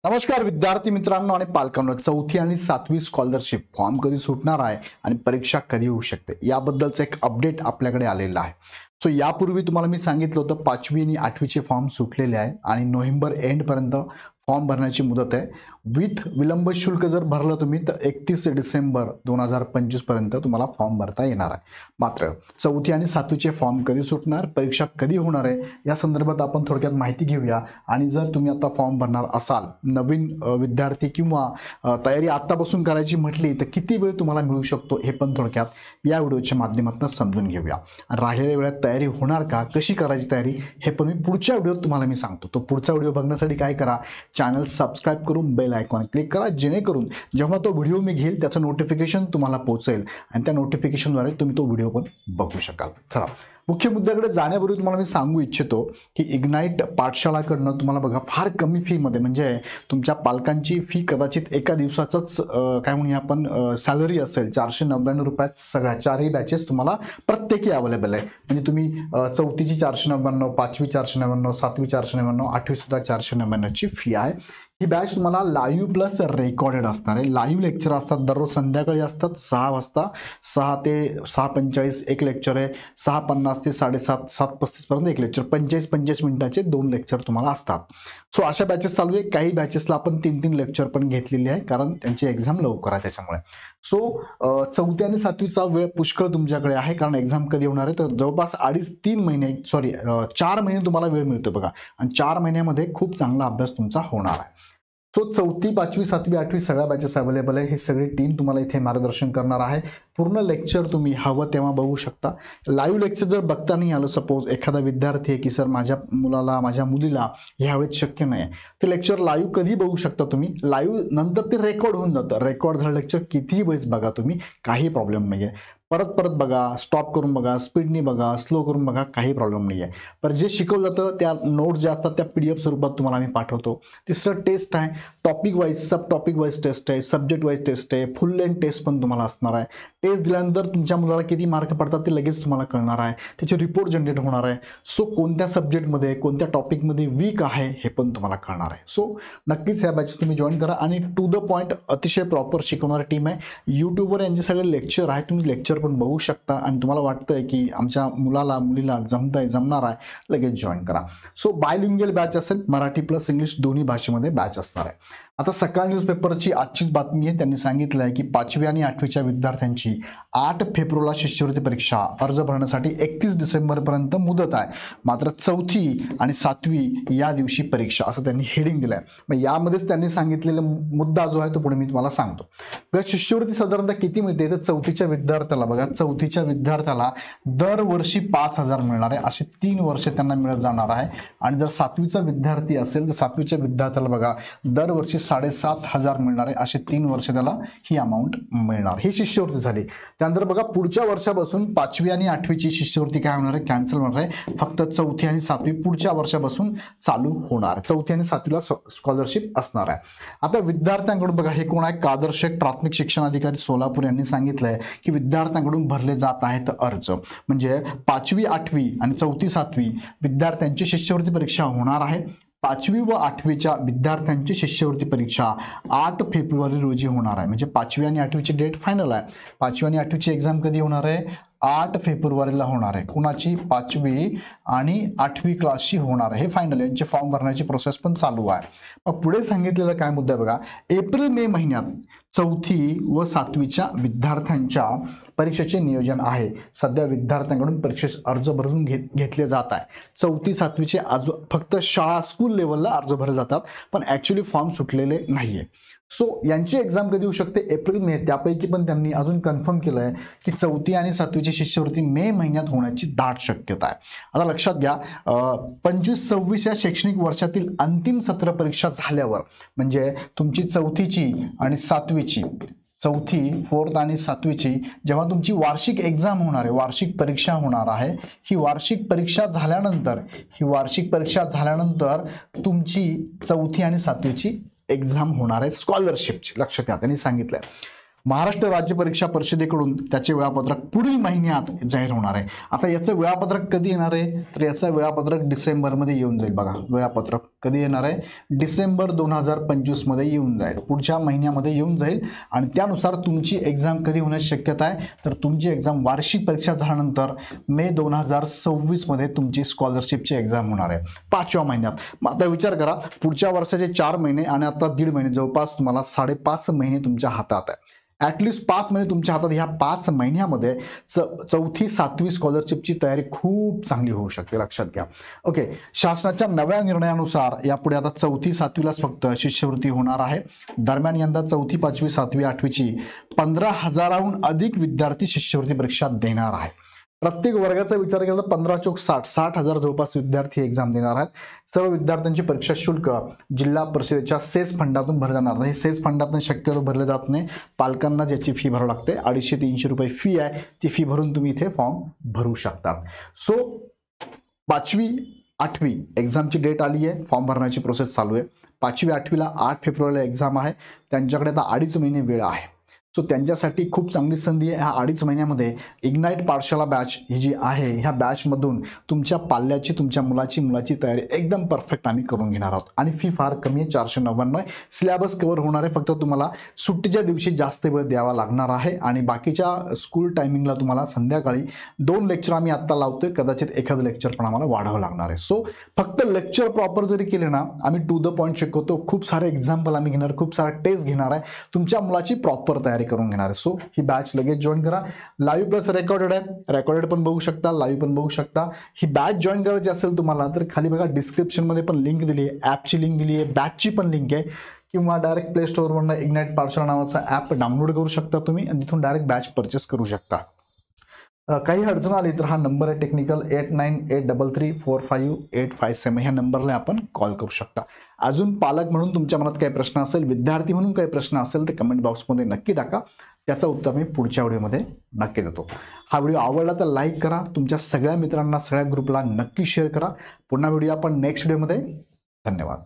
नमस्कार विद्यार्थी मित्रांनो आणि पालकांनो, चौथी आणि सातवी स्कॉलरशिप फॉर्म कधी सुटणार आहे आणि परीक्षा कधी होऊ शकते याबद्दलचं एक अपडेट आपल्याकडे आलेलं आहे. सो यापूर्वी तुम्हाला मी सांगितलं होतं 5वी आणि 8वीचे फॉर्म सुटलेले आहे आणि नोव्हेंबर एंड पर्यंत फॉर्म भरण्याची मुदत आहे. विथ विलंब शुल्क जर भरलं तुम्ही तर 31 डिसेंबर 2025 पर्यंत तुम्हाला फॉर्म भरता येणार आहे. मात्र चौथी आणि सातवीचे फॉर्म कधी सुटणार, परीक्षा कधी होणार आहे या संदर्भात आपण थोडक्यात माहिती घेऊया. आणि जर तुम्ही आता फॉर्म भरणार असाल, नवीन विद्यार्थी किंवा तयारी आत्तापासून करायची म्हटली तर किती वेळ तुम्हाला मिळू शकतो हे पण थोडक्यात या व्हिडिओच्या माध्यमातून समजून घेऊया. राहिलेल्या वेळात तयारी होणार का, कशी करायची तयारी हे पण मी पुढच्या व्हिडिओत तुम्हाला मी सांगतो. तो पुढचा व्हिडिओ बघण्यासाठी काय करा, चॅनल सबस्क्राईब करून बेल आयकॉन क्लिक करा, जेणेकरून जेव्हा तो व्हिडिओ मी घेईल त्याचं नोटिफिकेशन तुम्हाला पोहोचेल आणि त्या नोटिफिकेशनद्वारे तुम्ही तो व्हिडिओ पण बघू शकाल. चला मुख्य मुद्द्याकडे जाण्यापूर्वी तुम्हाला मी सांगू इच्छितो की इग्नाइट पाठशाळाकडनं तुम्हाला बघा फार कमी फीमध्ये, म्हणजे तुमच्या पालकांची फी कदाचित एका दिवसाचंच काय म्हणूया आपण सॅलरी असेल 499 रुपयात सगळ्या चारही बॅचेस तुम्हाला प्रत्येकी अवेलेबल आहे. म्हणजे तुम्ही चौथीची 499, 5वी 499, 7वी 499, 8वी सुद्धा 499ची फी आहे. ही बॅच तुम्हाला लाईव्ह प्लस रेकॉर्डेड असणार आहे. लाईव्ह लेक्चर असतात, दररोज संध्याकाळी असतात 6 वाजता, 6 ते 6:45 एक लेक्चर आहे, 6:50 ते 7:30, 7:35 पर्यंत एक लेक्चर, 45 मिनिटाचे 2 लेक्चर तुम्हाला असतात. सो अशा बॅचेस चालू आहे. काही बॅचेसला आपण 3 लेक्चर पण घेतलेली आहे कारण त्यांची एक्झाम लवकर आहे त्याच्यामुळे. सो चौथी आणि सातवीचा वेळ पुष्कळ तुमच्याकडे आहे कारण एक्झाम कधी होणार आहे तर जवळपास 2.5-3 महिने 4 महिने तुम्हाला वेळ मिळतो बघा. आणि 4 महिन्यामध्ये खूप चांगला अभ्यास तुमचा होणार आहे. सो चौथी, 5वी, 7वी, 8वी सगळ्या बॅचेस अवेलेबल आहे. हे सगळी टीम तुम्हाला इथे मार्गदर्शन करणार आहे. पूर्ण लेक्चर तुम्ही हवं तेव्हा बघू शकता. लाईव्ह लेक्चर जर बघता नाही आलं, सपोज एखादा विद्यार्थी आहे की सर माझ्या मुलाला, माझ्या मुलीला ह्यावेळेस शक्य नाही, ते लेक्चर लाईव्ह कधी बघू शकता तुम्ही. लाईव्ह नंतर ते रेकॉर्ड होऊन जातं. रेकॉर्ड झालं लेक्चर कितीही वेळेस बघा तुम्ही, काही प्रॉब्लेम नाही आहे. परत बघा, स्टॉप करून बघा, स्पीडनी बघा, स्लो करून बघा, काही प्रॉब्लेम नाही आहे. पण जे शिकवलं जातं त्या नोट्स ज्या असतात त्या PDF स्वरूपात तुम्हाला मी पाठवतो. तिसरं टेस्ट आहे, टॉपिक वाईज, सब टॉपिक वाईज टेस्ट आहे, सब्जेक्ट वाईज टेस्ट आहे, फुल लेंथ टेस्ट पण तुम्हाला असणार आहे. टेस्ट दिल्यानंतर तुमच्या मुलाला किती मार्क पडतात ते लगेच तुम्हाला कळणार आहे. त्याचे रिपोर्ट जनरेट होणार आहे. सो कोणत्या सब्जेक्टमध्ये, कोणत्या टॉपिकमध्ये वीक आहे हे पण तुम्हाला कळणार आहे. सो नक्कीच ह्या बॅच तुम्ही जॉईन करा. आणि टू द पॉईंट अतिशय प्रॉपर शिकवणारी टीम आहे. यूट्यूबवर यांचे सगळे लेक्चर आहे, तुम्ही लेक्चर पण बघू शकता. आणि तुम्हाला वाटतंय की आमच्या मुलाला, मुलीला जमणार आहे, लगेच जॉईन करा. सो बायलिंग्युअल बॅच असेल, मराठी प्लस इंग्लिश दोन्ही भाषेमध्ये बॅच असणार आहे. आता सकाळ न्यूजपेपरची आजचीच बातमी आहे. त्यांनी सांगितलं आहे की 5वी आणि 8वीच्या विद्यार्थ्यांची 8 फेब्रुवारीला शिष्यवृत्ती परीक्षा अर्ज भरण्यासाठी 31 डिसेंबरपर्यंत मुदत आहे. मात्र चौथी आणि 7वी या दिवशी परीक्षा, असं त्यांनी हेडिंग दिलं आहे. मग यामध्येच त्यांनी सांगितलेला मुद्दा जो आहे तो पुढे मी तुम्हाला सांगतो. शिष्यवृत्ती साधारणतः किती मिळते तर चौथीच्या विद्यार्थ्याला बघा, चौथीच्या विद्यार्थ्याला दरवर्षी 5,000 मिळणार आहे. असे 3 वर्ष त्यांना मिळत जाणार आहे. आणि जर 7वीचा विद्यार्थी असेल तर 7वीच्या विद्यार्थ्याला बघा दरवर्षी 7,500 मिळणार आहे. असे 3 वर्ष त्याला ही अमाऊंट मिळणार. ही शिष्यवृत्ती झाली. त्यानंतर बघा पुढच्या वर्षापासून 5वी आणि 8वीची शिष्यवृत्ती काय होणार आहे, कॅन्सल होणार आहे. फक्त चौथी आणि 7वी पुढच्या वर्षापासून चालू होणार. चौथी आणि 7वीला स्कॉलरशिप असणार आहे. आता विद्यार्थ्यांकडून बघा, हे कोण आहे, कादर शेख प्राथमिक शिक्षण अधिकारी सोलापूर यांनी सांगितलंय की विद्यार्थ्यांकडून भरले जात आहेत अर्ज. म्हणजे 5वी, 8वी आणि चौथी, 7वी विद्यार्थ्यांची शिष्यवृत्ती परीक्षा होणार आहे. 5वी व 8वीच्या विद्यार्थ्यांची शिष्यवृत्ती परीक्षा 8 फेब्रुवारी रोजी होणार आहे. म्हणजे 5वी आणि 8वीची डेट फायनल आहे. 5वी आणि 8वीची एक्झाम कधी होणार आहे, 8 फेब्रुवारीला होणार आहे. कुणाची, 5वी आणि 8वी क्लासची होणार आहे. हे फायनल, यांचे फॉर्म भरण्याची प्रोसेस पण चालू आहे. मग पुढे सांगितलेलं काय मुद्दा आहे बघा, एप्रिल-मे महिन्यात चौथी व 7वीच्या विद्यार्थ्यांच्या परीक्षेचे नियोजन आहे. सध्या विद्यार्थ्यांकडून परीक्षेस अर्ज भरून घेतले जात आहे. चौथी, 7वीचे फक्त शाळा, स्कूल लेवलला अर्ज भरले जातात, पण ऍक्च्युअली फॉर्म सुटलेले नाहीये. सो यांची एक्झाम कधी होऊ शकते, एप्रिल-मे. त्यापैकी पण त्यांनी अजून कन्फर्म केलं आहे की चौथी आणि 7वीची शिष्यवृत्ती मे महिन्यात होण्याची दाट शक्यता आहे. आता लक्षात घ्या, 25-26 या शैक्षणिक वर्षातील अंतिम सत्र परीक्षा झाल्यावर, म्हणजे तुमची चौथीची आणि 7वीची, चौथी, 4th आणि 7वीची जेव्हा तुमची वार्षिक एक्झाम होणार आहे, वार्षिक परीक्षा होणार आहे, ही वार्षिक परीक्षा झाल्यानंतर तुमची चौथी आणि 7वीची एक्झाम होणार आहे स्कॉलरशिपची. लक्षात घ्या, त्यांनी सांगितलंय. महाराष्ट्र राज्य परीक्षा परिषदेकडून त्याचे वेळापत्रक पुढील महिन्यात जाहीर होणार आहे. आता याचं वेळापत्रक कधी येणार आहे, तर याचं वेळापत्रक डिसेंबरमध्ये येऊन जाईल. बघा, वेळापत्रक कधी येणार आहे, डिसेंबर 2025 मध्ये येऊन जाईल, पुढच्या महिन्यामध्ये येऊन जाईल. आणि त्यानुसार तुमची एक्झाम कधी होण्याची शक्यता आहे, तर तुमची एक्झाम वार्षिक परीक्षा झाल्यानंतर मे 2026 मध्ये तुमची स्कॉलरशिपची एक्झाम होणार आहे 5व्या महिन्यात. मग आता विचार करा, पुढच्या वर्षाचे 4 महिने आणि आता 1.5 महिने, जवळपास तुम्हाला 5.5 महिने तुमच्या हातात आहे. ॲटलिस्ट 5 महिने तुमच्या हातात. ह्या 5 महिन्यामध्ये चौथी 7वी स्कॉलरशिपची तयारी खूप चांगली होऊ शकते, लक्षात घ्या. ओके, शासनाच्या नव्या निर्णयानुसार यापुढे आता चौथी 7वीलाच फक्त शिष्यवृत्ती होणार आहे. दरम्यान यंदा चौथी 5वी 7वी 8वीची 15,000हून अधिक विद्यार्थी शिष्यवृत्ती परीक्षा देणार आहे. प्रत्येक वर्गाचा विचार केला तर 15 चौक 60,000 जवळपास विद्यार्थी एक्झाम देणार आहेत. सर्व विद्यार्थ्यांची परीक्षा शुल्क जिल्हा परिषदेच्या सेस फंडातून भरले जाणार नाही. सेस फंडातून शक्यतो भरले जात नाही, पालकांना ज्याची फी भरावी लागते. 250-300 रुपये फी आहे, ती फी भरून तुम्ही इथे फॉर्म भरू शकतात. सो 5वी 8वी एक्झामची डेट आली आहे, फॉर्म भरण्याची प्रोसेस चालू आहे. 5वी 8वीला 8 फेब्रुवारीला एक्झाम आहे. त्यांच्याकडे आता 2.5 महिने वेळ आहे. सो त्यांच्यासाठी खूप चांगली संधी आहे. ह्या 2.5 महिन्यामध्ये इग्नाइट पाठशाला बॅच ही जी आहे, ह्या बॅचमधून तुमच्या पाल्याची, तुमच्या मुलाची तयारी एकदम परफेक्ट आम्ही करून घेणार आहोत. आणि फी फार कमी आहे, 499 आहे. सिलेबस कव्हर होणार आहे, फक्त तुम्हाला सुट्टीच्या दिवशी जास्त वेळ द्यावा लागणार आहे. आणि बाकीच्या स्कूल टायमिंगला तुम्हाला संध्याकाळी 2 लेक्चर आम्ही आत्ता लावतोय, कदाचित एखादं लेक्चर पण आम्हाला वाढावं लागणार आहे. सो फक्त लेक्चर प्रॉपर जरी केले ना, आम्ही टू द पॉईंट शिकवतो. खूप सारे एक्झाम्पल आम्ही घेणार, खूप सारा टेस्ट घेणार आहे, तुमच्या मुलाची प्रॉपर तयारी करून घेणार आहे. सो ही बॅच लगेच जॉईन करा. लाईव्ह प्लस रेकॉर्डेड आहे, रेकॉर्डेड पण बघू शकता, लाईव्ह पण बघू शकता. ही बॅच जॉईन करायची असेल तुम्हाला तर खाली बघा डिस्क्रिप्शन मध्ये पण लिंक दिली आहे, ॲपची लिंक दिली आहे, बॅचची पण लिंक आहे. किंवा डायरेक्ट प्ले स्टोअरवरून इग्नाइट पाठशाला नावाचा ॲप डाउनलोड करू शकता तुम्ही आणि तिथून डायरेक्ट बॅच परचेस करू शकता. काही अडचण आली तर हा नंबर आहे टेक्निकल 8983345857. ह्या नंबरला आपण कॉल करू शकता. अजून पालक म्हणून तुमच्या मनात काही प्रश्न असेल, विद्यार्थी म्हणून काही प्रश्न असेल तर कमेंट बॉक्समध्ये नक्की टाका. त्याचं उत्तर मी पुढच्या व्हिडिओमध्ये नक्की देतो. हा व्हिडिओ आवडला तर लाईक करा, तुमच्या सगळ्या मित्रांना, सगळ्या ग्रुपला नक्की शेअर करा. पुन्हा व्हिडिओ आपण नेक्स्ट व्हिडिओमध्ये. धन्यवाद.